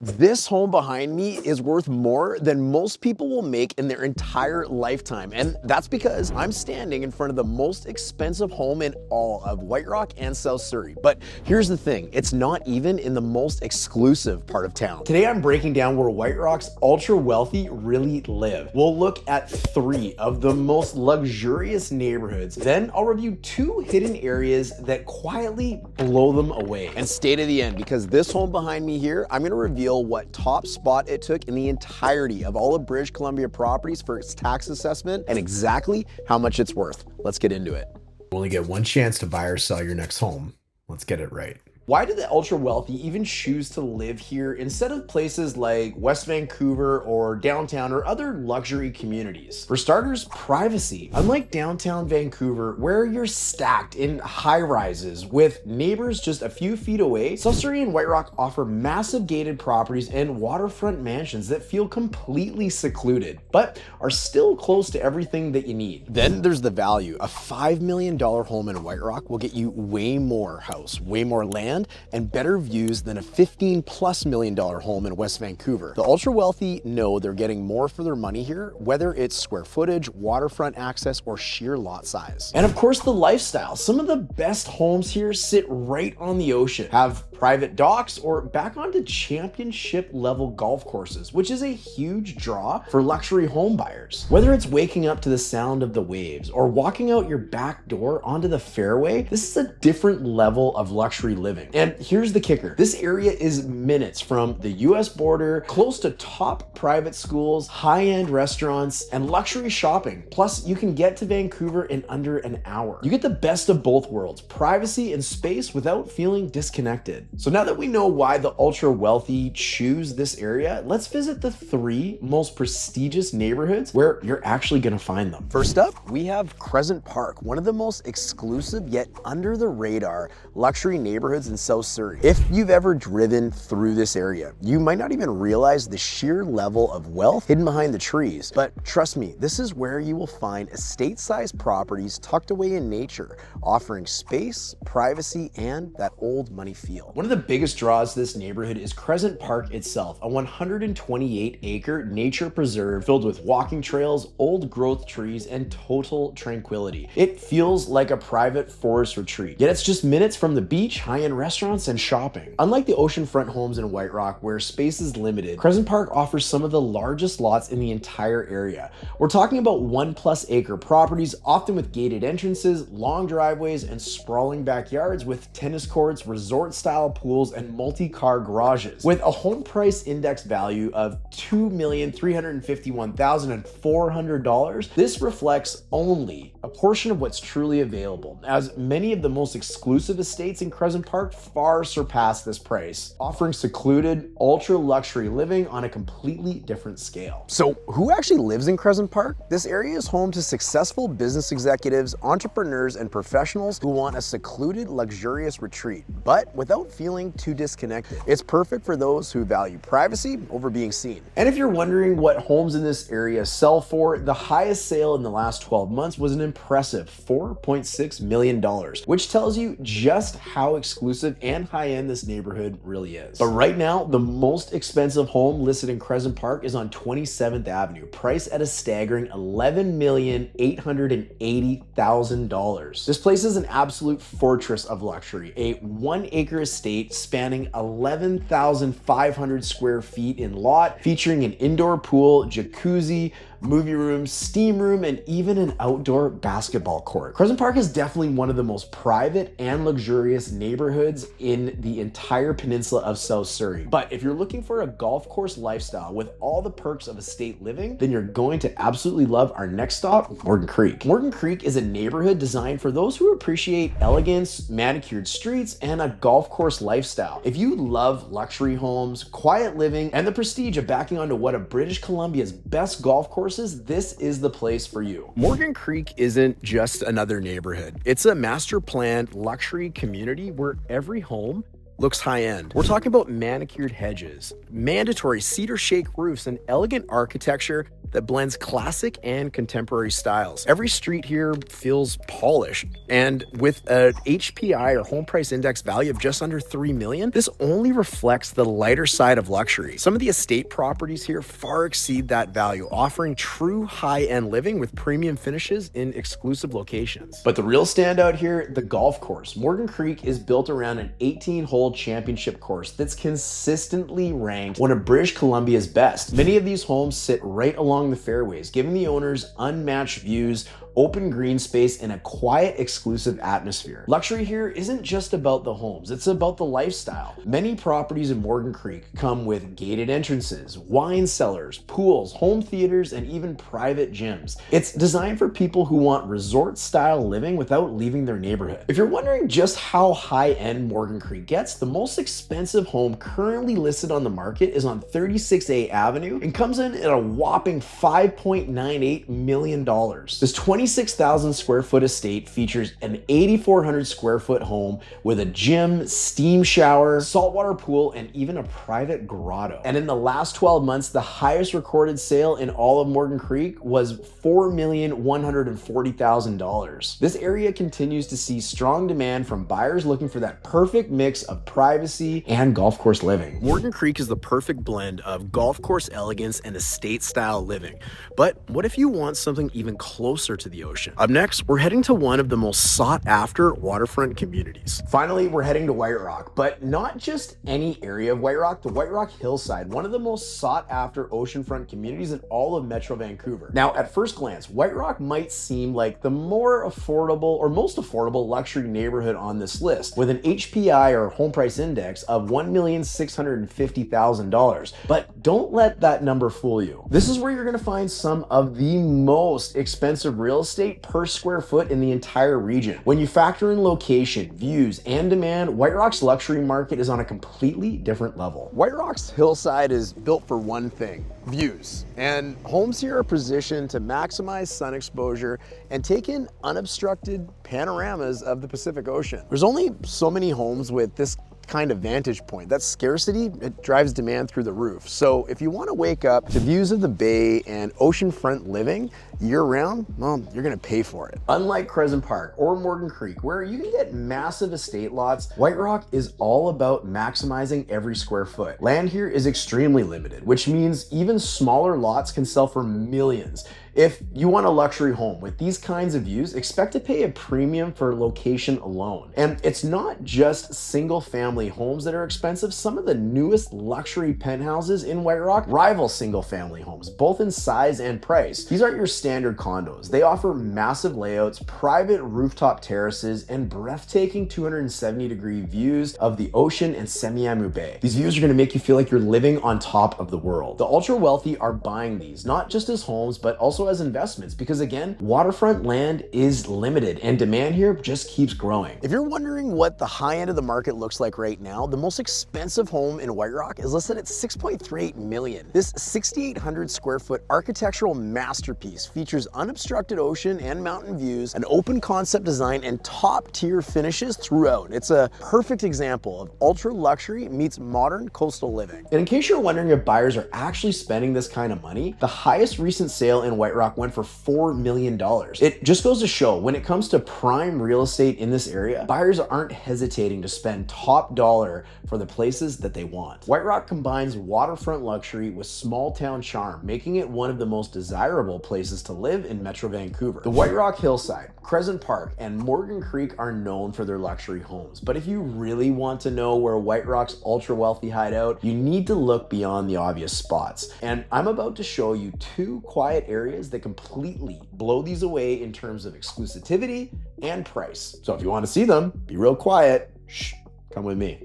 This home behind me is worth more than most people will make in their entire lifetime. And that's because I'm standing in front of the most expensive home in all of White Rock and South Surrey. But here's the thing, it's not even in the most exclusive part of town. Today I'm breaking down where White Rock's ultra wealthy really live. We'll look at 3 of the most luxurious neighborhoods. Then I'll review 2 hidden areas that quietly blow them away. And stay to the end, because this home behind me here, I'm gonna reveal what top spot it took in the entirety of all of British Columbia properties for its tax assessment and exactly how much it's worth. Let's get into it. You only get one chance to buy or sell your next home. Let's get it right. Why do the ultra wealthy even choose to live here instead of places like West Vancouver or downtown or other luxury communities? For starters, privacy. Unlike downtown Vancouver, where you're stacked in high rises with neighbors just a few feet away, South Surrey and White Rock offer massive gated properties and waterfront mansions that feel completely secluded, but are still close to everything that you need. Then there's the value. A $5 million home in White Rock will get you way more house, way more land, and better views than a $15+ million home in West Vancouver. The ultra wealthy know they're getting more for their money here, whether it's square footage, waterfront access, or sheer lot size. And of course, the lifestyle. Some of the best homes here sit right on the ocean, have private docks, or back onto championship level golf courses, which is a huge draw for luxury home buyers. Whether it's waking up to the sound of the waves or walking out your back door onto the fairway, this is a different level of luxury living. And here's the kicker. This area is minutes from the US border, close to top private schools, high-end restaurants, and luxury shopping. Plus, you can get to Vancouver in under an hour. You get the best of both worlds, privacy and space without feeling disconnected. So now that we know why the ultra wealthy choose this area, let's visit the 3 most prestigious neighborhoods where you're actually gonna find them. First up, we have Crescent Park, one of the most exclusive yet under the radar luxury neighborhoods in South Surrey. If you've ever driven through this area, you might not even realize the sheer level of wealth hidden behind the trees. But trust me, this is where you will find estate-sized properties tucked away in nature, offering space, privacy, and that old money feel. One of the biggest draws to this neighborhood is Crescent Park itself, a 128-acre nature preserve filled with walking trails, old growth trees, and total tranquility. It feels like a private forest retreat, yet it's just minutes from the beach, high-end restaurants, and shopping. Unlike the oceanfront homes in White Rock, where space is limited, Crescent Park offers some of the largest lots in the entire area. We're talking about 1+ acre properties, often with gated entrances, long driveways, and sprawling backyards with tennis courts, resort-style pools, and multi-car garages. With a home price index value of $2,351,400, this reflects only a portion of what's truly available, as many of the most exclusive estates in Crescent Park far surpass this price, offering secluded, ultra luxury living on a completely different scale. So who actually lives in Crescent Park? This area is home to successful business executives, entrepreneurs, and professionals who want a secluded, luxurious retreat, but without feeling too disconnected. It's perfect for those who value privacy over being seen. And if you're wondering what homes in this area sell for, the highest sale in the last 12 months was an impressive $4.6 million, which tells you just how exclusive and high-end this neighborhood really is. But right now, the most expensive home listed in Crescent Park is on 27th Avenue, priced at a staggering $11,880,000. This place is an absolute fortress of luxury, a 1-acre estate spanning 11,500 square feet in lot, featuring an indoor pool, jacuzzi, movie room, steam room, and even an outdoor basketball court. Crescent Park is definitely one of the most private and luxurious neighborhoods in the entire peninsula of South Surrey. But if you're looking for a golf course lifestyle with all the perks of estate living, then you're going to absolutely love our next stop, Morgan Creek. Morgan Creek is a neighborhood designed for those who appreciate elegance, manicured streets, and a golf course lifestyle. If you love luxury homes, quiet living, and the prestige of backing onto one of British Columbia's best golf courses, this is the place for you. Morgan Creek isn't just another neighborhood. It's a master planned luxury community where every home looks high-end. We're talking about manicured hedges, mandatory cedar shake roofs, and elegant architecture that blends classic and contemporary styles. Every street here feels polished, and with a HPI or home price index value of just under 3 million, this only reflects the lighter side of luxury. Some of the estate properties here far exceed that value, offering true high-end living with premium finishes in exclusive locations. But the real standout here, the golf course. Morgan Creek is built around an 18-hole championship course that's consistently ranked one of British Columbia's best. Many of these homes sit right along the fairways, giving the owners unmatched views, open green space, and a quiet, exclusive atmosphere. Luxury here isn't just about the homes, it's about the lifestyle. Many properties in Morgan Creek come with gated entrances, wine cellars, pools, home theaters, and even private gyms. It's designed for people who want resort-style living without leaving their neighborhood. If you're wondering just how high-end Morgan Creek gets, the most expensive home currently listed on the market is on 36A Avenue and comes in at a whopping $5.98 million. This 26,000 square foot estate features an 8,400 square foot home with a gym, steam shower, saltwater pool, and even a private grotto. And in the last 12 months, the highest recorded sale in all of Morgan Creek was $4,140,000. This area continues to see strong demand from buyers looking for that perfect mix of privacy and golf course living. Morgan Creek is the perfect blend of golf course elegance and estate style living. But what if you want something even closer to the ocean? Up next, we're heading to one of the most sought after waterfront communities. Finally, we're heading to White Rock, but not just any area of White Rock, the White Rock Hillside, one of the most sought after oceanfront communities in all of Metro Vancouver. Now, at first glance, White Rock might seem like the more affordable or most affordable luxury neighborhood on this list, with an HPI or home price index of $1,650,000. But don't let that number fool you. This is where you're going to find some of the most expensive real estate per square foot in the entire region. When you factor in location, views, and demand, White Rock's luxury market is on a completely different level. White Rock's hillside is built for one thing: views. And homes here are positioned to maximize sun exposure and take in unobstructed panoramas of the Pacific Ocean. There's only so many homes with this kind of vantage point. That scarcity, it drives demand through the roof. So if you want to wake up to views of the bay and oceanfront living year-round, well, you're going to pay for it. Unlike Crescent Park or Morgan Creek, where you can get massive estate lots, White Rock is all about maximizing every square foot. Land here is extremely limited, which means even smaller lots can sell for millions. If you want a luxury home with these kinds of views, expect to pay a premium for location alone. And it's not just single family homes that are expensive. Some of the newest luxury penthouses in White Rock rival single family homes, both in size and price. These aren't your standard condos. They offer massive layouts, private rooftop terraces, and breathtaking 270-degree views of the ocean and Semiahmoo Bay. These views are going to make you feel like you're living on top of the world. The ultra wealthy are buying these, not just as homes, but also as investments, because again, waterfront land is limited and demand here just keeps growing. If you're wondering what the high end of the market looks like right now, the most expensive home in White Rock is listed at $6.38 million. This 6,800 square foot architectural masterpiece features unobstructed ocean and mountain views, an open concept design, and top tier finishes throughout. It's a perfect example of ultra luxury meets modern coastal living. And in case you're wondering if buyers are actually spending this kind of money, the highest recent sale in White Rock went for $4 million. It just goes to show when it comes to prime real estate in this area, buyers aren't hesitating to spend top dollar for the places that they want. White Rock combines waterfront luxury with small town charm, making it one of the most desirable places to live in Metro Vancouver. The White Rock Hillside, Crescent Park, and Morgan Creek are known for their luxury homes. But if you really want to know where White Rock's ultra wealthy hideout, you need to look beyond the obvious spots. And I'm about to show you two quiet areas that completely blow these away in terms of exclusivity and price. So if you want to see them, be real quiet. Shh, come with me.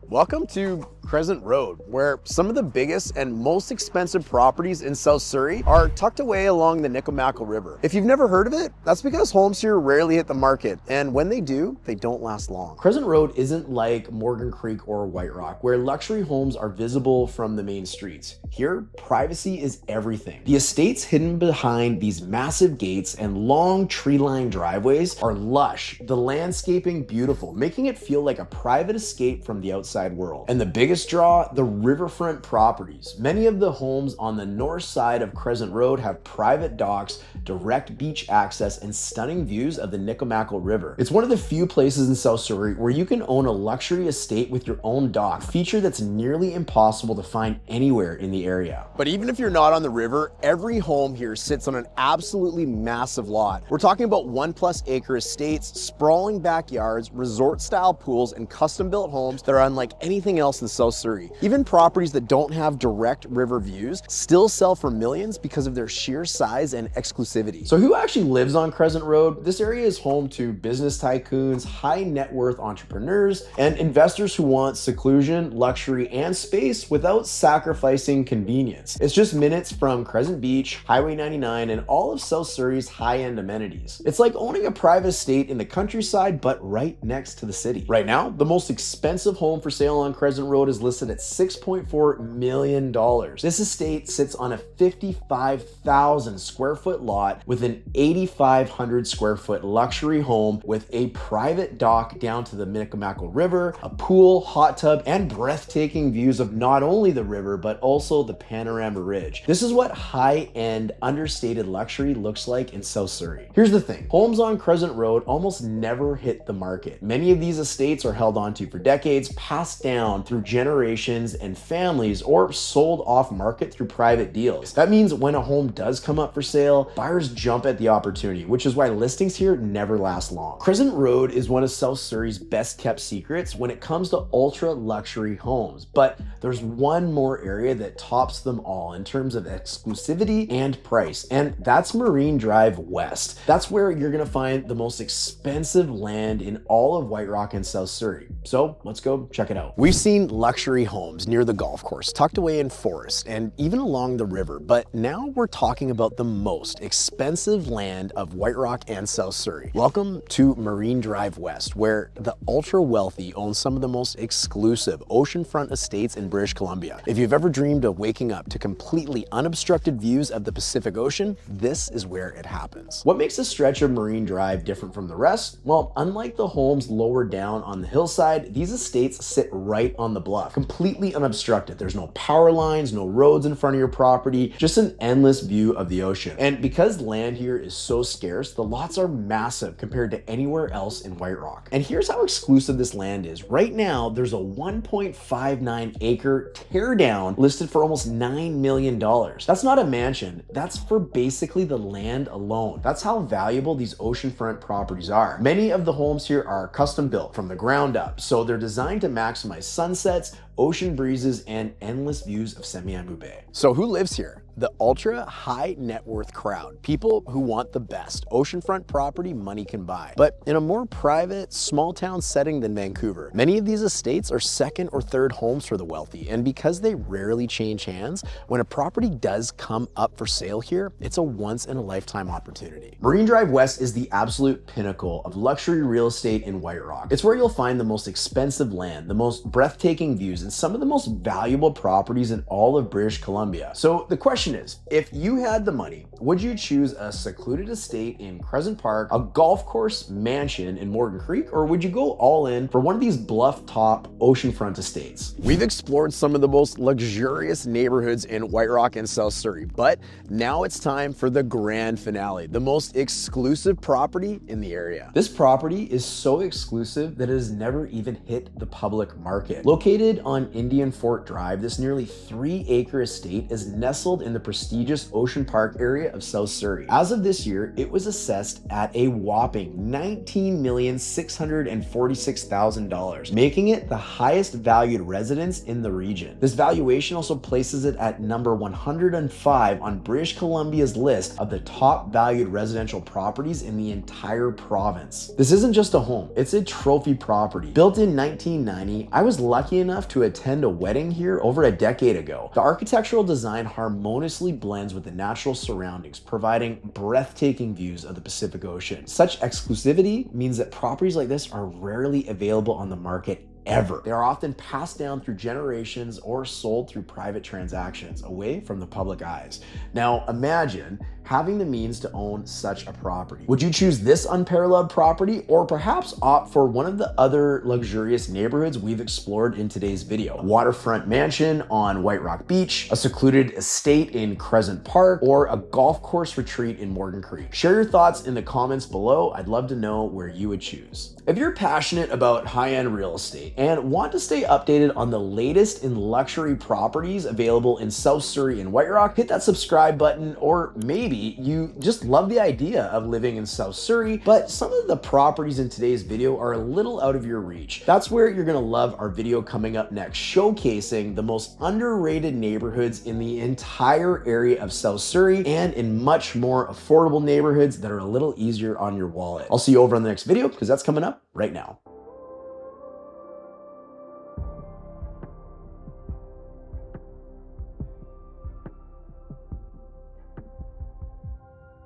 Welcome to Crescent Road, where some of the biggest and most expensive properties in South Surrey are tucked away along the Nikomakil River. If you've never heard of it, that's because homes here rarely hit the market, and when they do, they don't last long. Crescent Road isn't like Morgan Creek or White Rock, where luxury homes are visible from the main streets. Here, privacy is everything. The estates hidden behind these massive gates and long tree-lined driveways are lush, the landscaping beautiful, making it feel like a private escape from the outside world. And the biggest biggest draw, the riverfront properties. Many of the homes on the north side of Crescent Road have private docks, direct beach access, and stunning views of the Nikomakil River. It's one of the few places in South Surrey where you can own a luxury estate with your own dock, a feature that's nearly impossible to find anywhere in the area. But even if you're not on the river, every home here sits on an absolutely massive lot. We're talking about 1+ acre estates, sprawling backyards, resort-style pools, and custom-built homes that are unlike anything else in South Surrey. Even properties that don't have direct river views still sell for millions because of their sheer size and exclusivity. So who actually lives on Crescent Road? This area is home to business tycoons, high net worth entrepreneurs, and investors who want seclusion, luxury, and space without sacrificing convenience. It's just minutes from Crescent Beach, Highway 99, and all of South Surrey's high-end amenities. It's like owning a private estate in the countryside, but right next to the city. Right now, the most expensive home for sale on Crescent Road is listed at $6.4 million. This estate sits on a 55,000 square foot lot with an 8,500 square foot luxury home with a private dock down to the Nikomakil River, a pool, hot tub, and breathtaking views of not only the river, but also the Panorama Ridge. This is what high-end, understated luxury looks like in South Surrey. Here's the thing, homes on Crescent Road almost never hit the market. Many of these estates are held onto for decades, passed down through generations and families, or sold off market through private deals. That means when a home does come up for sale, buyers jump at the opportunity, which is why listings here never last long. Crescent Road is one of South Surrey's best kept secrets when it comes to ultra luxury homes, but there's one more area that tops them all in terms of exclusivity and price, and that's Marine Drive West. That's where you're gonna find the most expensive land in all of White Rock and South Surrey. So let's go check it out. We've seen luxury homes near the golf course, tucked away in forest, and even along the river, but now we're talking about the most expensive land of White Rock and South Surrey. Welcome to Marine Drive West, where the ultra wealthy own some of the most exclusive oceanfront estates in British Columbia. If you've ever dreamed of waking up to completely unobstructed views of the Pacific Ocean, this is where it happens. What makes a stretch of Marine Drive different from the rest? Well, unlike the homes lower down on the hillside, these estates sit right on the bluff, completely unobstructed. There's no power lines, no roads in front of your property, just an endless view of the ocean. And because land here is so scarce, the lots are massive compared to anywhere else in White Rock. And here's how exclusive this land is. Right now, there's a 1.59 acre teardown listed for almost $9 million. That's not a mansion, that's for basically the land alone. That's how valuable these oceanfront properties are. Many of the homes here are custom built from the ground up, so they're designed to maximize sunsets, ocean breezes, and endless views of Semiahmoo Bay. So who lives here? The ultra high net worth crowd, people who want the best oceanfront property money can buy, but in a more private, small town setting than Vancouver. Many of these estates are second or third homes for the wealthy, and because they rarely change hands, when a property does come up for sale here, it's a once in a lifetime opportunity. Marine Drive West is the absolute pinnacle of luxury real estate in White Rock. It's where you'll find the most expensive land, the most breathtaking views, and some of the most valuable properties in all of British Columbia. So the question is, if you had the money, would you choose a secluded estate in Crescent Park, a golf course mansion in Morgan Creek, or would you go all in for one of these bluff top oceanfront estates? We've explored some of the most luxurious neighborhoods in White Rock and South Surrey, but now it's time for the grand finale, the most exclusive property in the area. This property is so exclusive that it has never even hit the public market. Located on Indian Fort Drive, this nearly 3-acre estate is nestled in the prestigious Ocean Park area of South Surrey. As of this year, it was assessed at a whopping $19,646,000, making it the highest valued residence in the region. This valuation also places it at number 105 on British Columbia's list of the top valued residential properties in the entire province. This isn't just a home, it's a trophy property. Built in 1990, I was lucky enough to attend a wedding here over a decade ago. The architectural design harmoniously blends with the natural surroundings, providing breathtaking views of the Pacific Ocean. Such exclusivity means that properties like this are rarely available on the market ever. They are often passed down through generations or sold through private transactions away from the public eyes. Now imagine having the means to own such a property. Would you choose this unparalleled property or perhaps opt for one of the other luxurious neighborhoods we've explored in today's video? Waterfront mansion on White Rock Beach, a secluded estate in Crescent Park, or a golf course retreat in Morgan Creek? Share your thoughts in the comments below. I'd love to know where you would choose. If you're passionate about high-end real estate and want to stay updated on the latest in luxury properties available in South Surrey and White Rock, hit that subscribe button. Or maybe you just love the idea of living in South Surrey, but some of the properties in today's video are a little out of your reach. That's where you're gonna love our video coming up next, showcasing the most underrated neighborhoods in the entire area of South Surrey and in much more affordable neighborhoods that are a little easier on your wallet. I'll see you over on the next video because that's coming up right now.